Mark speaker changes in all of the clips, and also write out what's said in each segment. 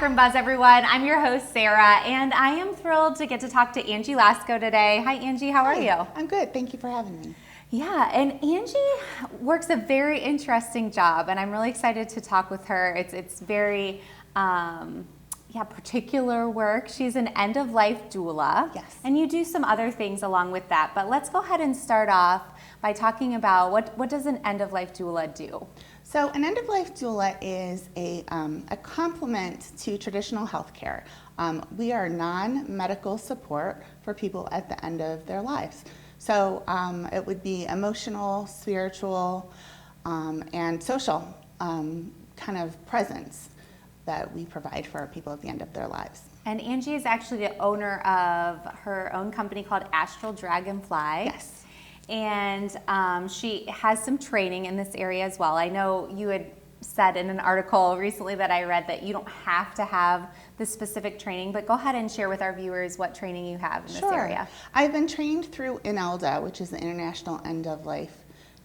Speaker 1: Backroom Buzz, everyone. I'm your host, Sarah, and I am thrilled to get to talk to Angie Laakso today. Hi, Angie. How are you?
Speaker 2: I'm good. Thank you for having me.
Speaker 1: Yeah, and Angie works a very interesting job, and I'm really excited to talk with her. It's very particular work. She's an end-of-life doula.
Speaker 2: Yes.
Speaker 1: And you do some other things along with that. But let's go ahead and start off by talking about what does an end-of-life doula do?
Speaker 2: So an end-of-life doula is a complement to traditional healthcare. We are non-medical support for people at the end of their lives. So it would be emotional, spiritual, and social kind of presence that we provide for people at the end of their lives.
Speaker 1: And Angie is actually the owner of her own company called Astral Dragonfly.
Speaker 2: Yes.
Speaker 1: And she has some training in this area as well. I know you had said in an article recently that I read that you don't have to have the specific training, but go ahead and share with our viewers what training you have in this area.
Speaker 2: I've been trained through INELDA, which is the International End-of-Life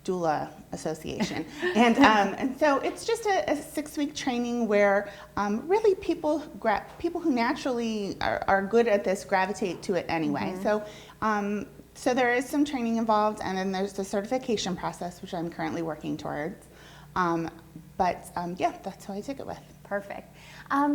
Speaker 2: Doula Association. And so it's just a 6-week training where really people who naturally are good at this gravitate to it anyway. Mm-hmm. So there is some training involved, and then there's the certification process, which I'm currently working towards. That's who I take it with.
Speaker 1: Perfect.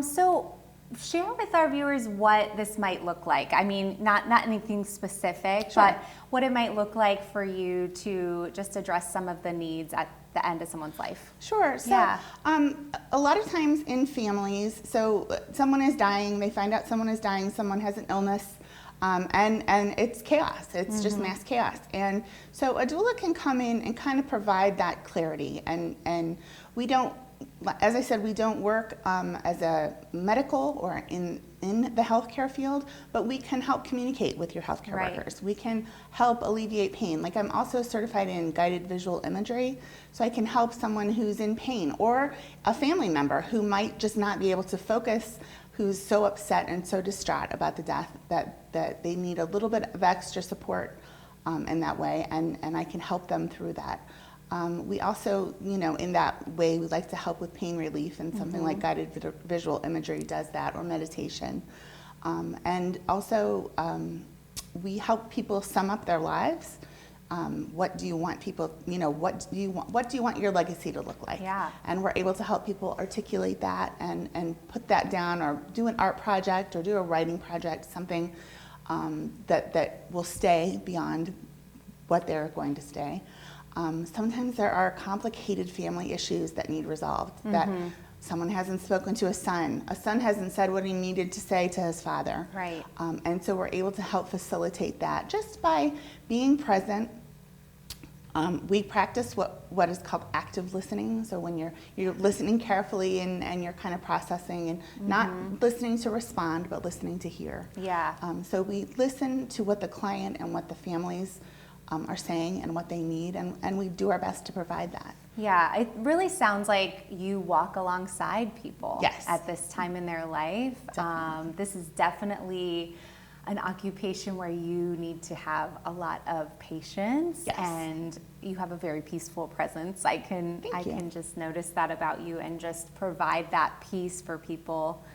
Speaker 1: So share with our viewers what this might look like. I mean, not anything specific,
Speaker 2: Sure.
Speaker 1: But what it might look like for you to just address some of the needs at the end of someone's life.
Speaker 2: Sure. So a lot of times in families, so someone is dying, they find out someone is dying, someone has an illness, and it's chaos. It's just mass chaos. And so a doula can come in and kind of provide that clarity. And we don't, as I said, we don't work as a medical or in the healthcare field, but we can help communicate with your healthcare workers. We can help alleviate pain. Like, I'm also certified in guided visual imagery, so I can help someone who's in pain or a family member who might just not be able to focus, who's so upset and so distraught about the death that they need a little bit of extra support in that way, and I can help them through that. We also, in that way, we like to help with pain relief, and something like guided visual imagery does that, or meditation. And also, we help people sum up their lives. What do you want people, what do you want your legacy to look like?
Speaker 1: Yeah.
Speaker 2: And we're able to help people articulate that and put that down, or do an art project or do a writing project, something that will stay beyond what they're going to stay. Sometimes there are complicated family issues that need resolved, that someone hasn't spoken to a son hasn't said what he needed to say to his father.
Speaker 1: Right.
Speaker 2: And so we're able to help facilitate that just by being present. We practice what is called active listening. So when you're listening carefully and you're kind of processing and not listening to respond, but listening to hear.
Speaker 1: Yeah.
Speaker 2: So we listen to what the client and what the families are saying and what they need, and we do our best to provide that.
Speaker 1: Yeah, it really sounds like you walk alongside people at this time in their life. This is definitely an occupation where you need to have a lot of patience, and you have a very peaceful presence. I can just notice that about you, and just provide that peace for people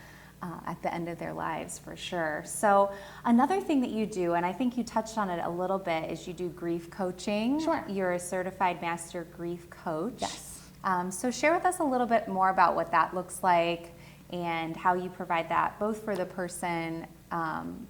Speaker 1: at the end of their lives, for sure. So another thing that you do, and I think you touched on it a little bit, is you do grief coaching.
Speaker 2: Sure.
Speaker 1: You're a certified master grief coach.
Speaker 2: Yes.
Speaker 1: So share with us a little bit more about what that looks like and how you provide that, both for the person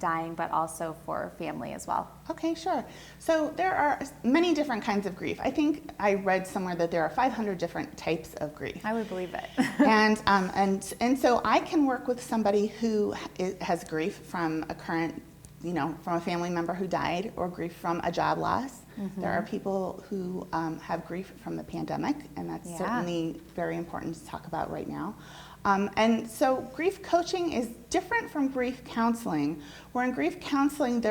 Speaker 1: dying, but also for family as well.
Speaker 2: Okay, sure. So there are many different kinds of grief. I think I read somewhere that there are 500 different types of grief.
Speaker 1: I would believe it.
Speaker 2: and so I can work with somebody who has grief from a current, from a family member who died, or grief from a job loss. There are people who have grief from the pandemic, and that's certainly very important to talk about right now. And so grief coaching is different from grief counseling, where in grief counseling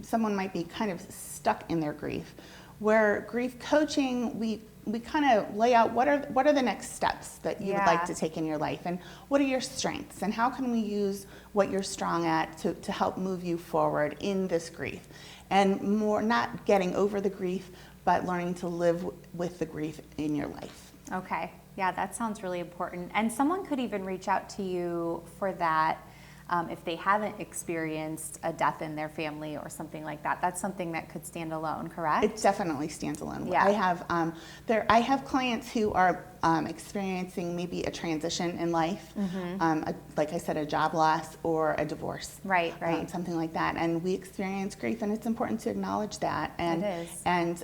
Speaker 2: someone might be kind of stuck in their grief, where grief coaching, we kind of lay out what are the next steps that you would like to take in your life, and what are your strengths, and how can we use what you're strong at to help move you forward in this grief, and more not getting over the grief, but learning to live with the grief in your life.
Speaker 1: Okay. Yeah, that sounds really important. And someone could even reach out to you for that if they haven't experienced a death in their family or something like that. That's something that could stand alone, correct?
Speaker 2: It definitely stands alone.
Speaker 1: Yeah.
Speaker 2: I have clients who are experiencing maybe a transition in life, like I said, a job loss or a divorce.
Speaker 1: Right.
Speaker 2: Something like that. And we experience grief, and it's important to acknowledge that. And
Speaker 1: it is.
Speaker 2: And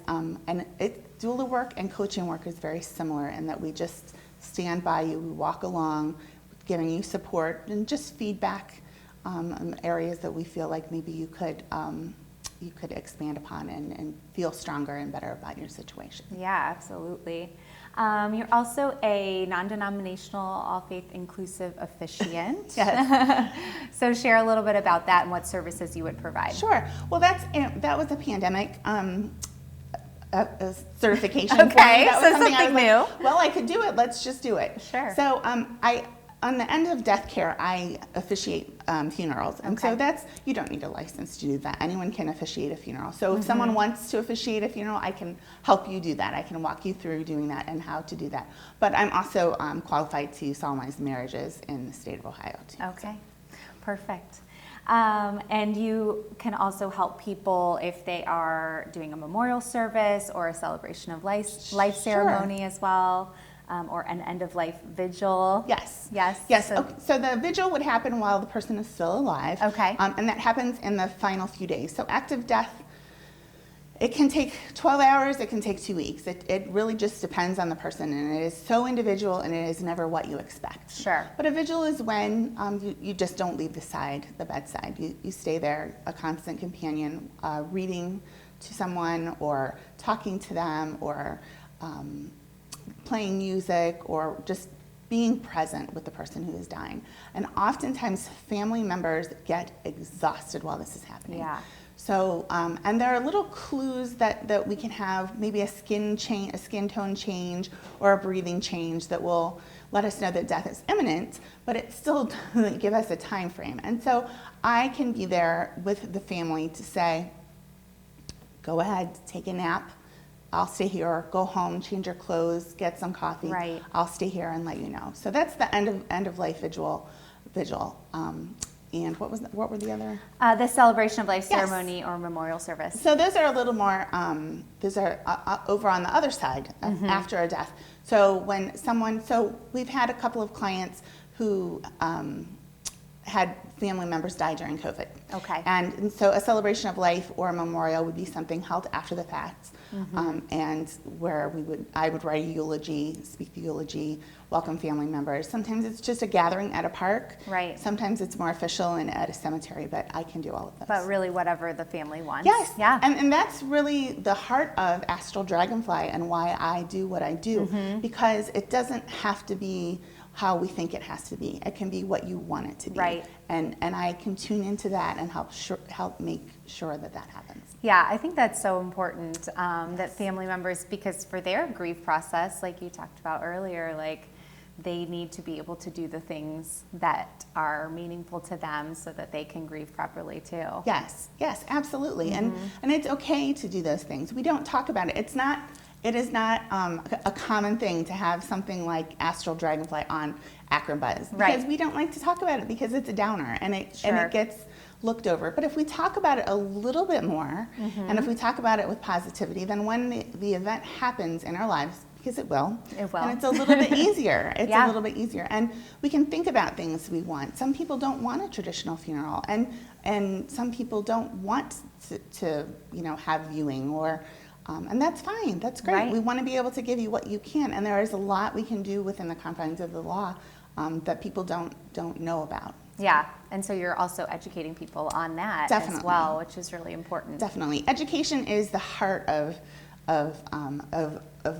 Speaker 2: doula work and coaching work is very similar in that we just stand by you, we walk along, giving you support and just feedback on areas that we feel like maybe you could expand upon and feel stronger and better about your situation.
Speaker 1: Yeah, absolutely. You're also a non-denominational, all-faith inclusive officiant.
Speaker 2: Yes.
Speaker 1: So share a little bit about that and what services you would provide.
Speaker 2: Sure. Well, that was a pandemic a certification.
Speaker 1: Okay,
Speaker 2: that was
Speaker 1: so something new.
Speaker 2: Like, well, I could do it. Let's just do it.
Speaker 1: Sure.
Speaker 2: So on the end of death care, I officiate funerals. And so you don't need a license to do that. Anyone can officiate a funeral. So if someone wants to officiate a funeral, I can help you do that. I can walk you through doing that and how to do that. But I'm also qualified to solemnize marriages in the state of Ohio, too.
Speaker 1: Okay, perfect. And you can also help people if they are doing a memorial service or a celebration of life ceremony as well. Or an end-of-life vigil.
Speaker 2: Yes.
Speaker 1: So,
Speaker 2: okay. So the vigil would happen while the person is still alive.
Speaker 1: Okay.
Speaker 2: And that happens in the final few days. So active death, it can take 12 hours, it can take 2 weeks. It really just depends on the person, and it is so individual, and it is never what you expect.
Speaker 1: Sure.
Speaker 2: But a vigil is when you just don't leave the bedside. You stay there, a constant companion, reading to someone or talking to them or playing music or just being present with the person who is dying. And oftentimes family members get exhausted while this is happening.
Speaker 1: Yeah.
Speaker 2: So, and there are little clues that we can have, maybe a skin tone change or a breathing change that will let us know that death is imminent, but it still doesn't give us a time frame. And so I can be there with the family to say, go ahead, take a nap. I'll stay here, go home, change your clothes, get some coffee.
Speaker 1: Right.
Speaker 2: I'll stay here and let you know. So that's the end of life vigil. And what were the other?
Speaker 1: The celebration of life ceremony or memorial service.
Speaker 2: So those are a little more, those are over on the other side after a death. So we've had a couple of clients who had family members die during COVID.
Speaker 1: Okay.
Speaker 2: And so a celebration of life or a memorial would be something held after the fact, and where I would write a eulogy, speak the eulogy, welcome family members. Sometimes it's just a gathering at a park.
Speaker 1: Right.
Speaker 2: Sometimes it's more official and at a cemetery, but I can do all of those.
Speaker 1: But really whatever the family wants.
Speaker 2: Yes.
Speaker 1: Yeah.
Speaker 2: And that's really the heart of Astral Dragonfly and why I do what I do, because it doesn't have to be how we think it has to be. It can be what you want it to be.
Speaker 1: Right.
Speaker 2: And I can tune into that and help make sure that happens.
Speaker 1: Yeah, I think that's so important, that family members, because for their grief process, like you talked about earlier, like they need to be able to do the things that are meaningful to them so that they can grieve properly too.
Speaker 2: Yes, absolutely. And it's okay to do those things. We don't talk about it. It is not a common thing to have something like Astral Dragonfly on AcronBuzz, because we don't like to talk about it because it's a downer and it gets looked over. But if we talk about it a little bit more, and if we talk about it with positivity, then when the event happens in our lives, because it will, and it's a little bit easier. It's a little bit easier, and we can think about things we want. Some people don't want a traditional funeral, and some people don't want to have viewing or. And that's fine. That's great.
Speaker 1: Right.
Speaker 2: We want to be able to give you what you can, and there is a lot we can do within the confines of the law that people don't know about.
Speaker 1: Yeah, and so you're also educating people on that as well, which is really important.
Speaker 2: Definitely, education is the heart of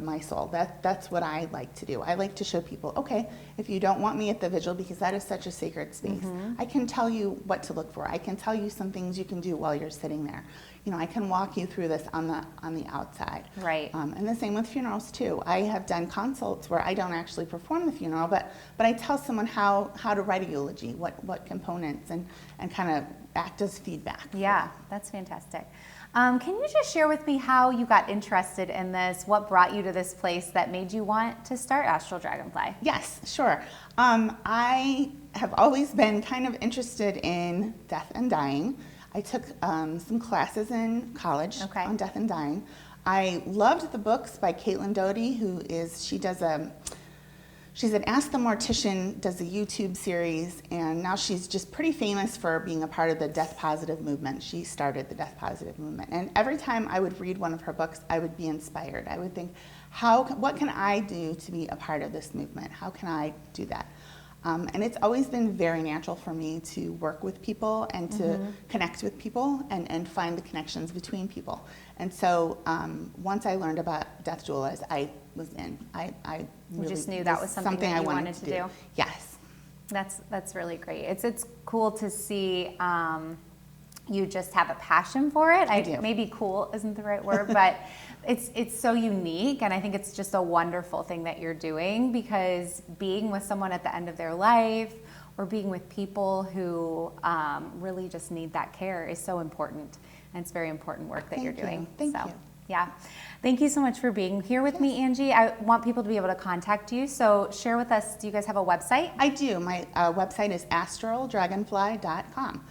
Speaker 2: my soul. That's what I like to do. I like to show people, okay, if you don't want me at the vigil because that is such a sacred space, I can tell you what to look for. I can tell you some things you can do while you're sitting there. I can walk you through this on the outside.
Speaker 1: Right.
Speaker 2: And the same with funerals too. I have done consults where I don't actually perform the funeral, but I tell someone how to write a eulogy, what components, and kind of act as feedback.
Speaker 1: Yeah, that's fantastic. Can you just share with me how you got interested in this? What brought you to this place that made you want to start Astral Dragonfly?
Speaker 2: Yes, sure. I have always been kind of interested in death and dying. I took some classes in college on death and dying. I loved the books by Caitlin Doty, she's an Ask the Mortician, does a YouTube series, and now she's just pretty famous for being a part of the death positive movement. She started the death positive movement. And every time I would read one of her books, I would be inspired. I would think, what can I do to be a part of this movement? How can I do that? And it's always been very natural for me to work with people and to connect with people and find the connections between people. And so once I learned about death doulas, I was in. I really
Speaker 1: just knew that was something that you wanted to do.
Speaker 2: Yes.
Speaker 1: That's really great. It's cool to see you just have a passion for it.
Speaker 2: I do.
Speaker 1: Maybe cool isn't the right word, but it's so unique, and I think it's just a wonderful thing that you're doing, because being with someone at the end of their life or being with people who really just need that care is so important, and it's very important work that you're doing.
Speaker 2: Thank you.
Speaker 1: Yeah. Thank you so much for being here with me, Angie. I want people to be able to contact you, so share with us, do you guys have a website?
Speaker 2: I do. My website is astraldragonfly.com.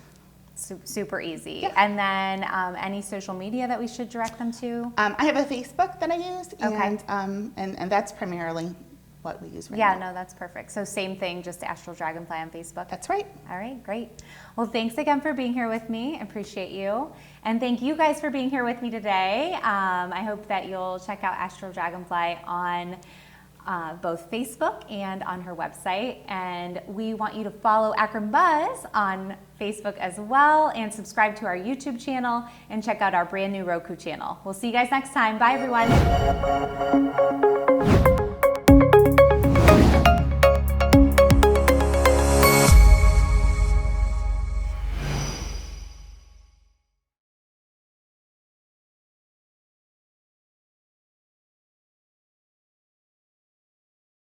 Speaker 1: Super easy.
Speaker 2: Yeah.
Speaker 1: And then any social media that we should direct them to?
Speaker 2: I have a Facebook that I use, and that's primarily what we use right now.
Speaker 1: Yeah, no, that's perfect. So same thing, just Astral Dragonfly on Facebook?
Speaker 2: That's right.
Speaker 1: All right, great. Well, thanks again for being here with me. I appreciate you. And thank you guys for being here with me today. I hope that you'll check out Astral Dragonfly on both Facebook and on her website. And we want you to follow Akron Buzz on Facebook as well, and subscribe to our YouTube channel, and check out our brand new Roku channel. We'll see you guys next time. Bye, everyone.